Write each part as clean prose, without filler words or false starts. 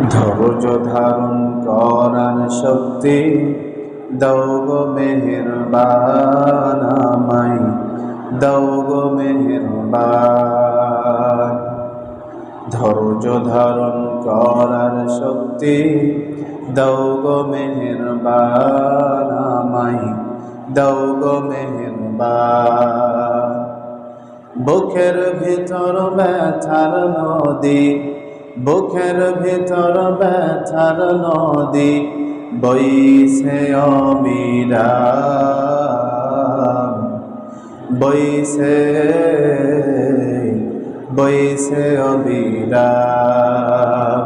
ধৈর্য ধারণ করার শক্তি দাও গো মেহেরবান আমায়, দাও গো মেহেরবান। ধৈর্য ধারণ করার শক্তি দাও গো মেহেরবান আমায়, দাও গো মেহেরবান। বুকের ভিতর ব্যথার নদী, বুকের ভিতর ব্যথার নদী বইছে অবিরাম, বইছে বইছে অবিরাম।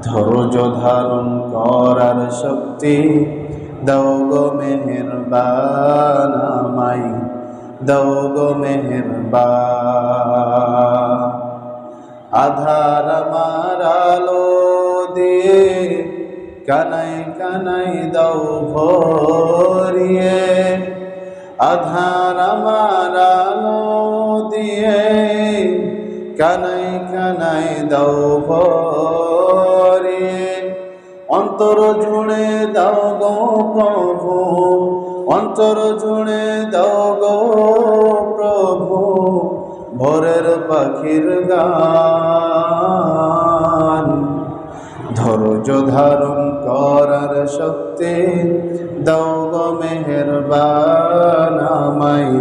ধৈর্য ধারণ করার শক্তি দাও গো মেহেরবান আমায়, দাও গো মেহেরবান। আধার আমার আলো দিয়ে কানাই কানাই দাও ভরিয়ে, আধার আমার আলো দিয়ে কানাই কানাই দাও ভরিয়ে। অন্তর জুড়ে দাও গো প্রভু, অন্তর জুড়ে দাও গো প্রভু ভোরের পাখির গান। ধৈর্য ধারণ করার শক্তি দাও গো মেহেরবান আমায়,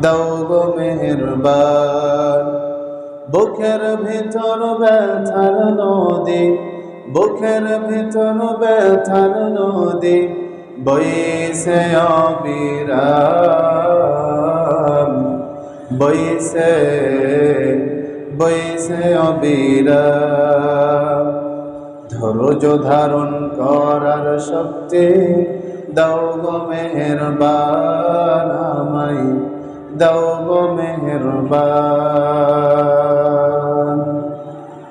দাও গো মেহেরবান। বুকের ভিতর ব্যথার নদী, বুকের ভিতর ব্যথার নদী বইছে অবিরাম, বইছে বইছে অবিরাম। ধৈর্য ধারণ করার শক্তি দাও গো মেহেরবান আমায়, দাও গো মেহেরবান।